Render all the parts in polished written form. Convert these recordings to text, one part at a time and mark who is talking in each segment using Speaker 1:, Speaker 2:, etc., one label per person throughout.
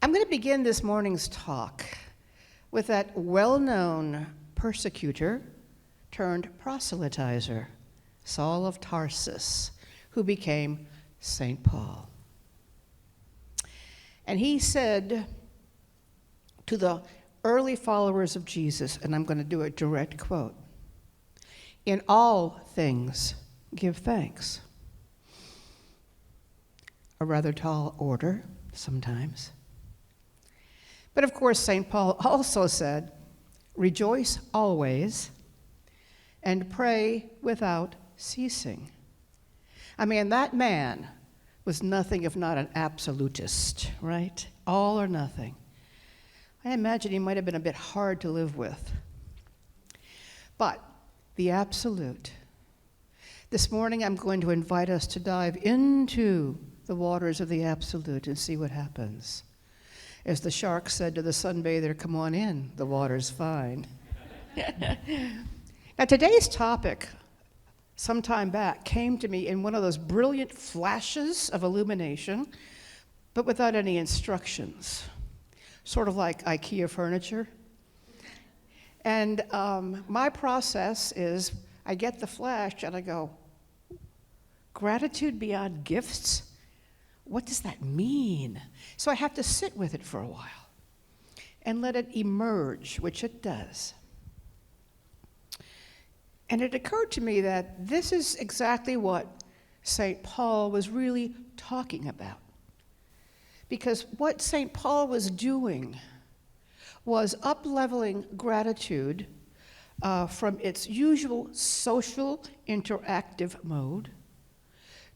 Speaker 1: I'm going to begin this morning's talk with that well-known persecutor turned proselytizer, Saul of Tarsus, who became St. Paul. And he said to the early followers of Jesus, and I'm going to do a direct quote, "In all things give thanks." A rather tall order sometimes. But of course, St. Paul also said, "Rejoice always and pray without ceasing." I mean, that man was nothing if not an absolutist, right? All or nothing. I imagine he might have been a bit hard to live with. But the absolute. This morning I'm going to invite us to dive into the waters of the absolute and see what happens. As the shark said to the sunbather, "Come on in, the water's fine." Now today's topic, some time back, came to me in one of those brilliant flashes of illumination, but without any instructions, sort of like IKEA furniture. And my process is I get the flash and I go, gratitude beyond gifts? What does that mean? So I have to sit with it for a while and let it emerge, which it does. And it occurred to me that this is exactly what St. Paul was really talking about. Because what St. Paul was doing was up-leveling gratitude from its usual social interactive mode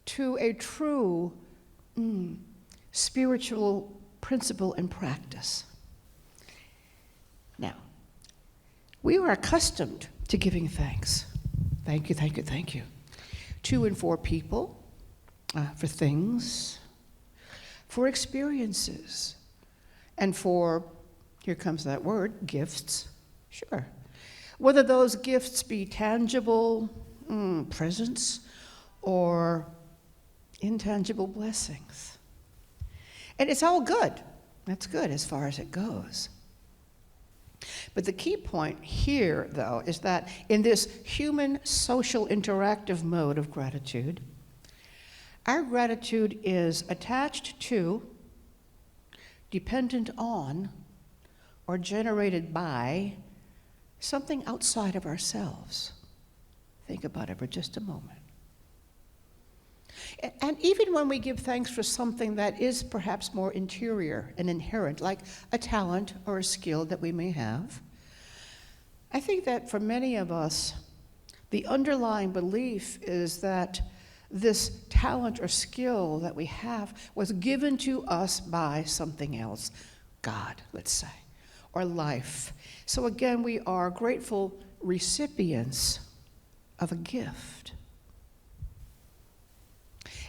Speaker 1: to a true spiritual principle and practice. Now, we are accustomed to giving thanks. Thank you, thank you, thank you. To and for people, for things, for experiences, and for, here comes that word, gifts. Sure. Whether those gifts be tangible presents or intangible blessings. And it's all good. That's good as far as it goes. But the key point here, though, is that in this human social interactive mode of gratitude, our gratitude is attached to, dependent on, or generated by something outside of ourselves. Think about it for just a moment. And even when we give thanks for something that is perhaps more interior and inherent, like a talent or a skill that we may have, I think that for many of us, the underlying belief is that this talent or skill that we have was given to us by something else, God, let's say, or life. So again, we are grateful recipients of a gift.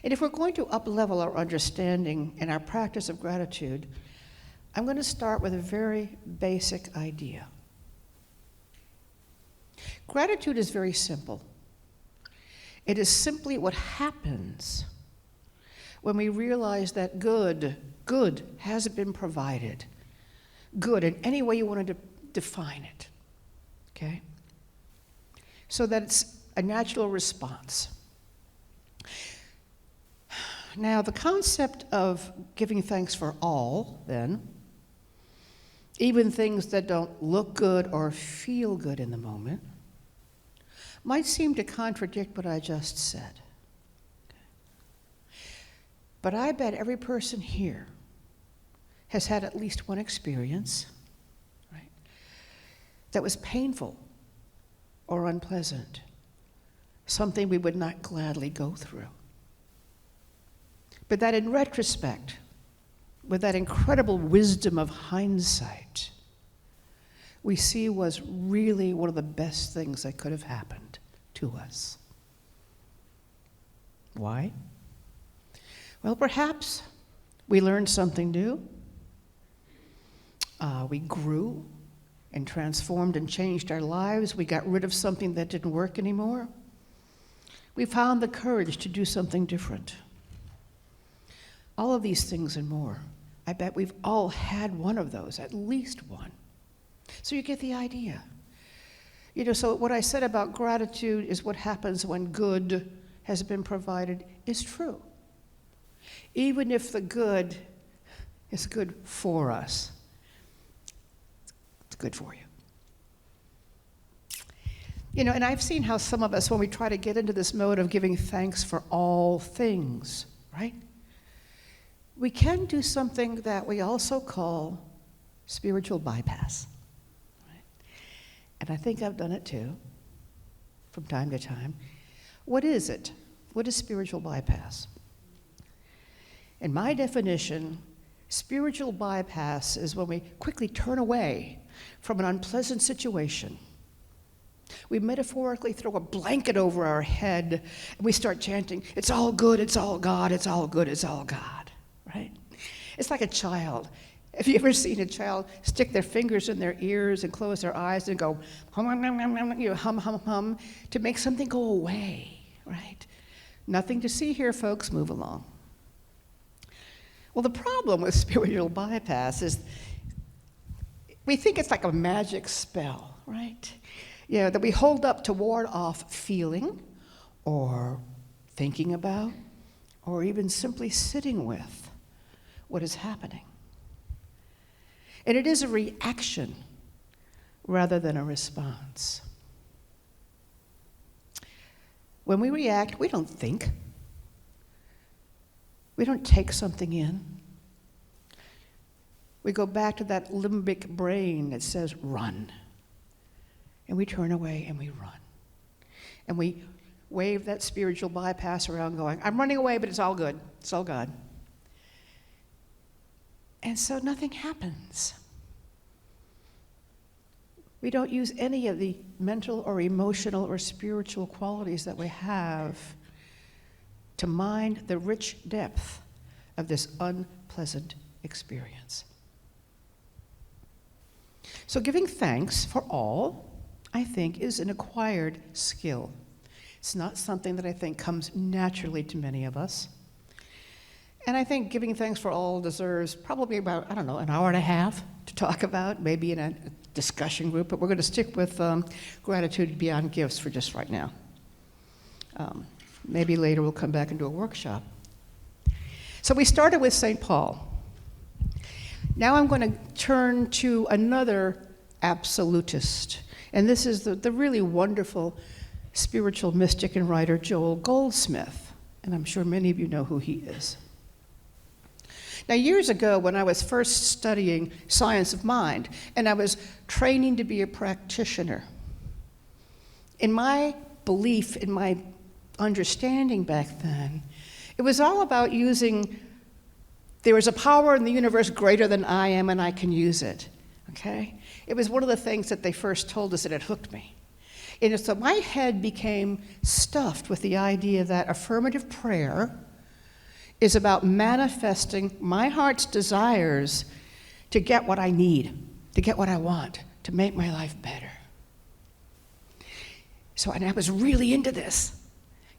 Speaker 1: And if we're going to up-level our understanding and our practice of gratitude, I'm going to start with a very basic idea. Gratitude is very simple. It is simply what happens when we realize that good has been provided. Good, in any way you want to define it, okay? So that it's a natural response. Now, the concept of giving thanks for all, then, even things that don't look good or feel good in the moment, might seem to contradict what I just said. But I bet every person here has had at least one experience, right, that was painful or unpleasant, something we would not gladly go through. But that in retrospect, with that incredible wisdom of hindsight, we see was really one of the best things that could have happened to us. Why? Well, perhaps we learned something new. We grew and transformed and changed our lives. We got rid of something that didn't work anymore. We found the courage to do something different. All of these things and more, I bet we've all had one of those, at least one. So you get the idea. So what I said about gratitude is what happens when good has been provided is true. Even if the good is good for us, it's good for you. And I've seen how some of us, when we try to get into this mode of giving thanks for all things, right? We can do something that we also call spiritual bypass. Right? And I think I've done it too, from time to time. What is it? What is spiritual bypass? In my definition, spiritual bypass is when we quickly turn away from an unpleasant situation. We metaphorically throw a blanket over our head and we start chanting, "It's all good, it's all God, it's all good, it's all God," right? It's like a child. Have you ever seen a child stick their fingers in their ears and close their eyes and go hum, hum, hum, hum, hum, hum, hum, hum, to make something go away, right? Nothing to see here, folks, move along. Well, the problem with spiritual bypass is we think it's like a magic spell, right? That we hold up to ward off feeling or thinking about or even simply sitting with what is happening. And it is a reaction rather than a response. When we react, we don't think. We don't take something in. We go back to that limbic brain that says, run. And we turn away and we run. And we wave that spiritual bypass around going, I'm running away, but it's all good. It's all God. And so nothing happens. We don't use any of the mental or emotional or spiritual qualities that we have to mine the rich depth of this unpleasant experience. So giving thanks for all, I think, is an acquired skill. It's not something that I think comes naturally to many of us. And I think giving thanks for all deserves probably about, an hour and a half to talk about, maybe in a discussion group, but we're going to stick with gratitude beyond gifts for just right now. Maybe later we'll come back and do a workshop. So we started with St. Paul. Now I'm going to turn to another absolutist. And this is the really wonderful spiritual mystic and writer, Joel Goldsmith. And I'm sure many of you know who he is. Now, years ago, when I was first studying science of mind, and I was training to be a practitioner, in my belief, in my understanding back then, it was all about using, there is a power in the universe greater than I am, and I can use it, okay? It was one of the things that they first told us that had hooked me. And so my head became stuffed with the idea that affirmative prayer is about manifesting my heart's desires to get what I need, to get what I want, to make my life better. So, and I was really into this.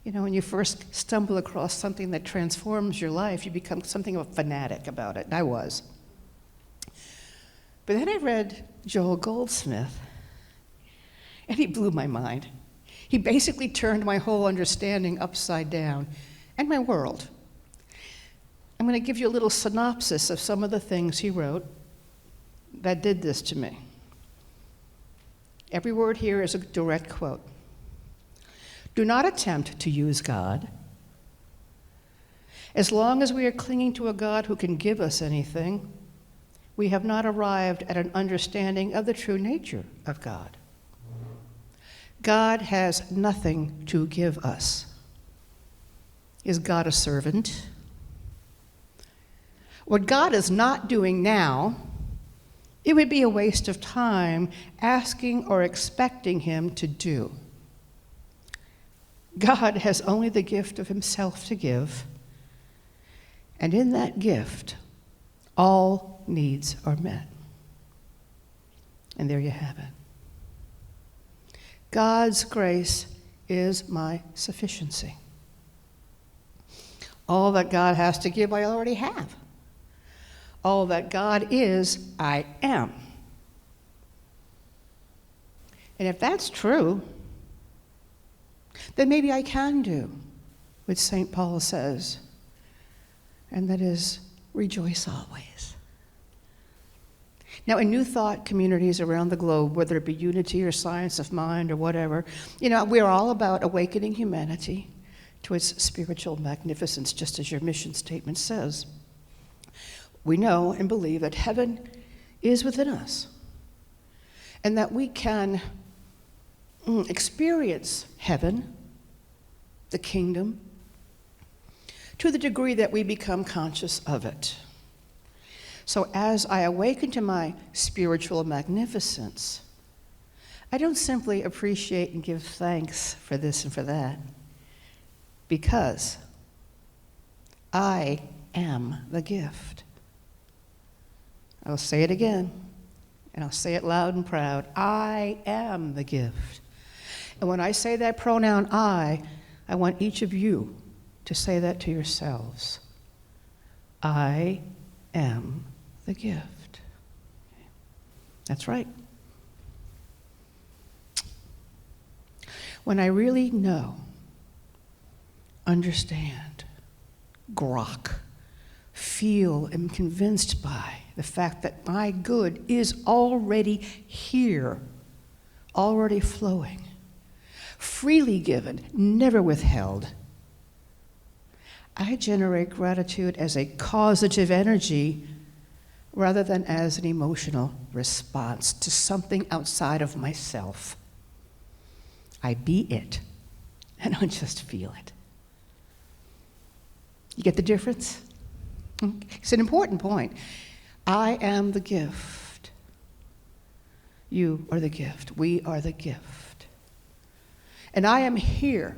Speaker 1: When you first stumble across something that transforms your life, you become something of a fanatic about it, and I was. But then I read Joel Goldsmith, and he blew my mind. He basically turned my whole understanding upside down, and my world. I'm going to give you a little synopsis of some of the things he wrote that did this to me. Every word here is a direct quote. Do not attempt to use God. As long as we are clinging to a God who can give us anything, we have not arrived at an understanding of the true nature of God. God has nothing to give us. Is God a servant? What God is not doing now, it would be a waste of time asking or expecting him to do. God has only the gift of himself to give, and in that gift, all needs are met. And there you have it. God's grace is my sufficiency. All that God has to give, I already have. All that God is, I am. And if that's true, then maybe I can do what St. Paul says, and that is rejoice always. Now, in New Thought communities around the globe, whether it be unity or science of mind or whatever, we're all about awakening humanity to its spiritual magnificence, just as your mission statement says. We know and believe that heaven is within us, and that we can experience heaven, the kingdom, to the degree that we become conscious of it. So as I awaken to my spiritual magnificence, I don't simply appreciate and give thanks for this and for that, because I am the gift. I'll say it again, and I'll say it loud and proud. I am the gift. And when I say that pronoun I want each of you to say that to yourselves. I am the gift. That's right. When I really know, understand, grok, feel, am convinced by the fact that my good is already here, already flowing, freely given, never withheld, I generate gratitude as a causative energy rather than as an emotional response to something outside of myself. I be it. I don't just feel it. You get the difference? It's an important point. I am the gift. You are the gift. We are the gift. And I am here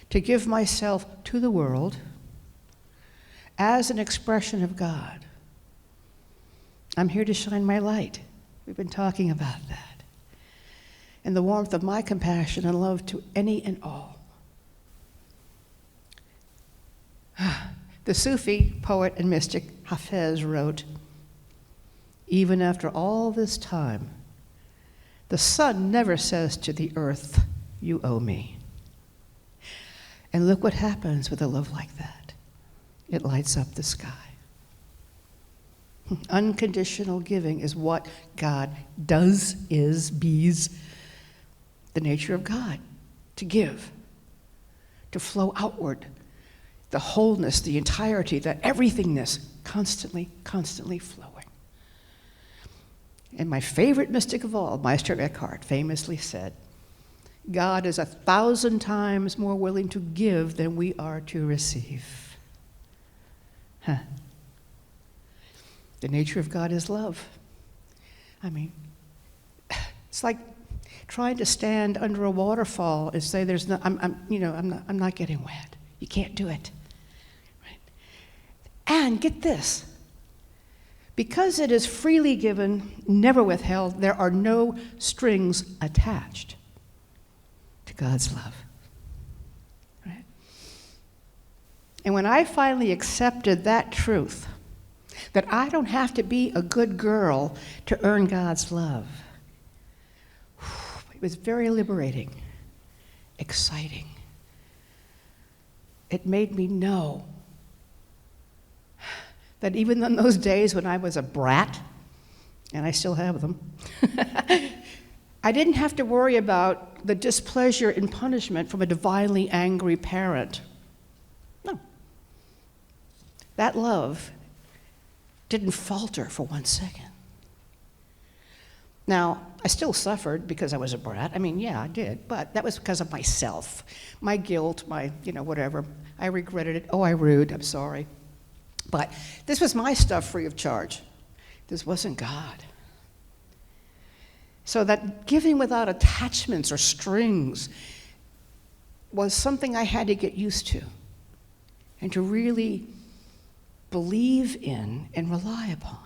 Speaker 1: to give myself to the world as an expression of God. I'm here to shine my light. We've been talking about that. And the warmth of my compassion and love to any and all. The Sufi poet and mystic Hafez wrote, even after all this time, the sun never says to the earth, you owe me. And look what happens with a love like that. It lights up the sky. Unconditional giving is what God does, is, bees, the nature of God, to give, to flow outward, the wholeness, the entirety, the everythingness, constantly, constantly flowing. And my favorite mystic of all, Meister Eckhart, famously said, God is 1,000 times more willing to give than we are to receive. Huh. The nature of God is love. I mean, it's like trying to stand under a waterfall and say, "There's no, I'm not getting wet." You can't do it. Right? And get this. Because it is freely given, never withheld, there are no strings attached to God's love. Right? And when I finally accepted that truth, that I don't have to be a good girl to earn God's love, it was very liberating, exciting. It made me know that even in those days when I was a brat, and I still have them, I didn't have to worry about the displeasure and punishment from a divinely angry parent. No. That love didn't falter for 1 second. Now, I still suffered because I was a brat. I mean, yeah, I did, but that was because of myself. My guilt, my, whatever. I regretted it. Oh, I rude, I'm sorry. But this was my stuff free of charge. This wasn't God. So that giving without attachments or strings was something I had to get used to and to really believe in and rely upon.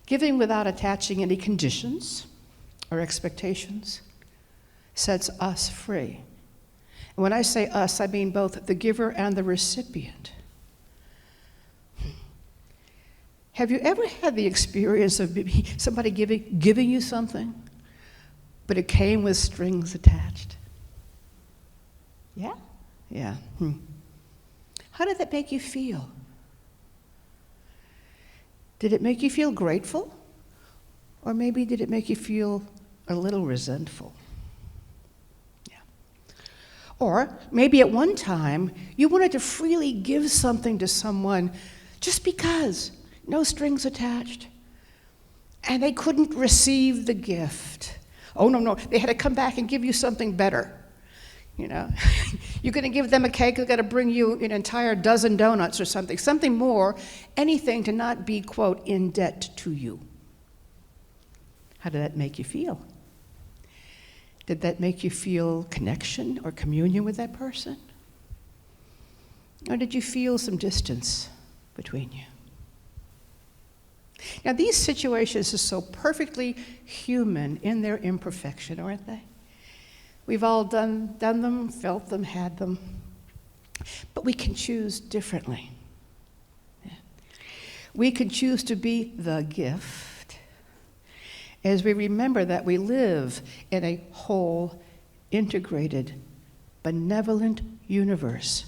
Speaker 1: Giving without attaching any conditions or expectations sets us free. And when I say us, I mean both the giver and the recipient. Have you ever had the experience of somebody giving you something, but it came with strings attached? Yeah? Yeah. How did that make you feel? Did it make you feel grateful? Or maybe did it make you feel a little resentful? Yeah. Or maybe at one time you wanted to freely give something to someone just because, no strings attached, and they couldn't receive the gift. Oh, no, they had to come back and give you something better. You know, you're going to give them a cake, they're going to bring you an entire dozen donuts or something more, anything to not be, quote, in debt to you. How did that make you feel? Did that make you feel connection or communion with that person? Or did you feel some distance between you? Now, these situations are so perfectly human in their imperfection, aren't they? We've all done them, felt them, had them, but we can choose differently. Yeah. We can choose to be the gift as we remember that we live in a whole, integrated, benevolent universe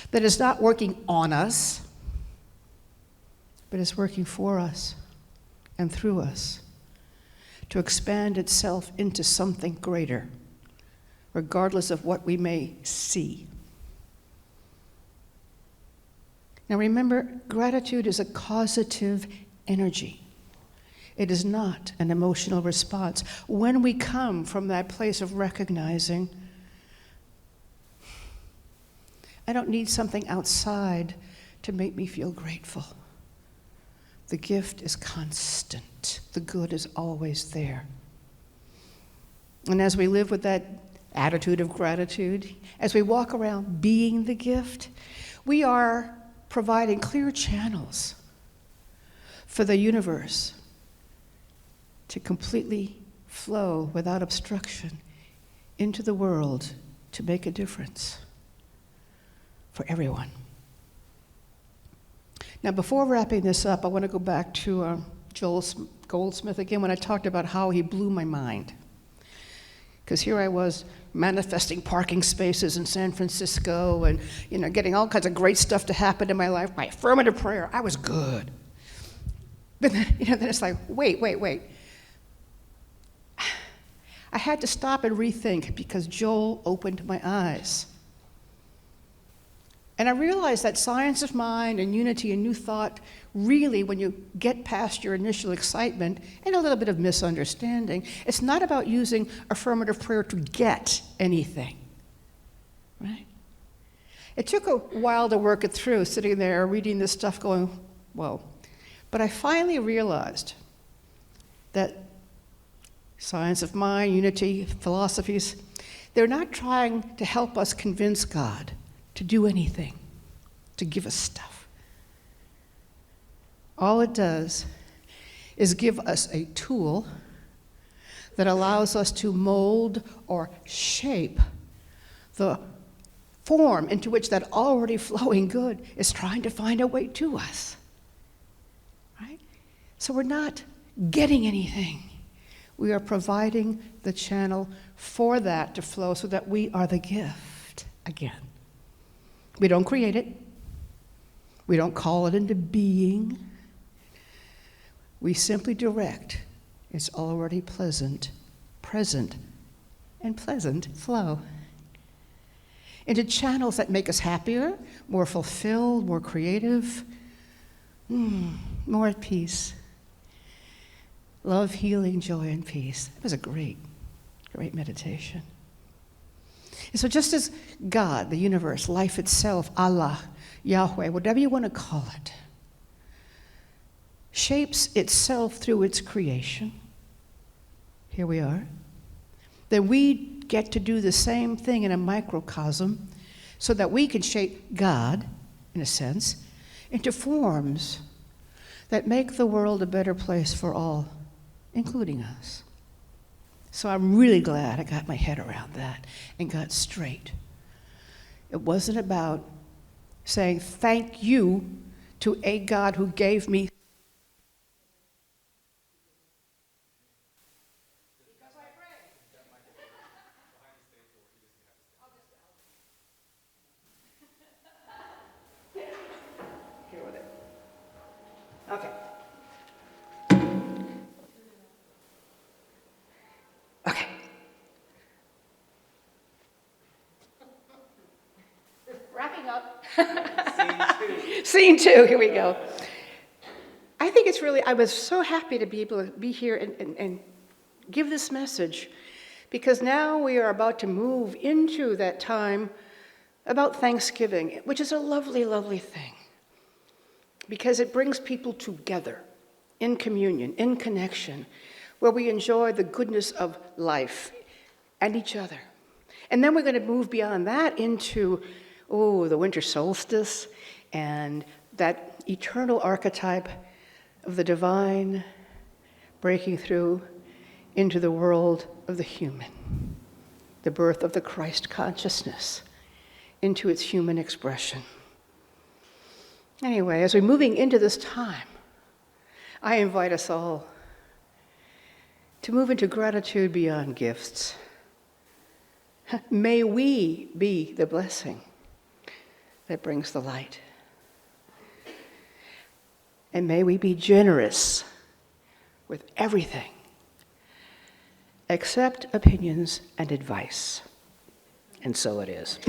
Speaker 1: that is not working on us, but is working for us and through us to expand itself into something greater, regardless of what we may see. Now remember, gratitude is a causative energy. It is not an emotional response. When we come from that place of recognizing, I don't need something outside to make me feel grateful. The gift is constant. The good is always there. And as we live with that attitude of gratitude, as we walk around being the gift, we are providing clear channels for the universe to completely flow without obstruction into the world to make a difference for everyone. Now, before wrapping this up, I want to go back to Joel Goldsmith again when I talked about how he blew my mind. Because here I was manifesting parking spaces in San Francisco and, getting all kinds of great stuff to happen in my life. My affirmative prayer, I was good. But then, then it's like, wait. I had to stop and rethink because Joel opened my eyes. And I realized that science of mind and unity and new thought, really, when you get past your initial excitement and a little bit of misunderstanding, it's not about using affirmative prayer to get anything, right? It took a while to work it through, sitting there reading this stuff going, whoa. But I finally realized that science of mind, unity, philosophies, they're not trying to help us convince God to do anything, to give us stuff. All it does is give us a tool that allows us to mold or shape the form into which that already flowing good is trying to find a way to us. Right? So we're not getting anything. We are providing the channel for that to flow so that we are the gift again. We don't create it. We don't call it into being. We simply direct its already present, and pleasant flow into channels that make us happier, more fulfilled, more creative, more at peace. Love, healing, joy, and peace. It was a great meditation. And so just as God, the universe, life itself, Allah, Yahweh, whatever you want to call it, shapes itself through its creation, here we are, then we get to do the same thing in a microcosm so that we can shape God, in a sense, into forms that make the world a better place for all, including us. So I'm really glad I got my head around that and got straight. It wasn't about saying thank you to a God who gave me wrapping up. Scene two, here we go. I think it's really, I was so happy to be able to be here and give this message, because now we are about to move into that time about Thanksgiving, which is a lovely, lovely thing, because it brings people together in communion, in connection, where we enjoy the goodness of life and each other. And then we're going to move beyond that into, the winter solstice and that eternal archetype of the divine breaking through into the world of the human, the birth of the Christ consciousness into its human expression. Anyway, as we're moving into this time, I invite us all to move into gratitude beyond gifts. May we be the blessing that brings the light. And may we be generous with everything except opinions and advice. And so it is.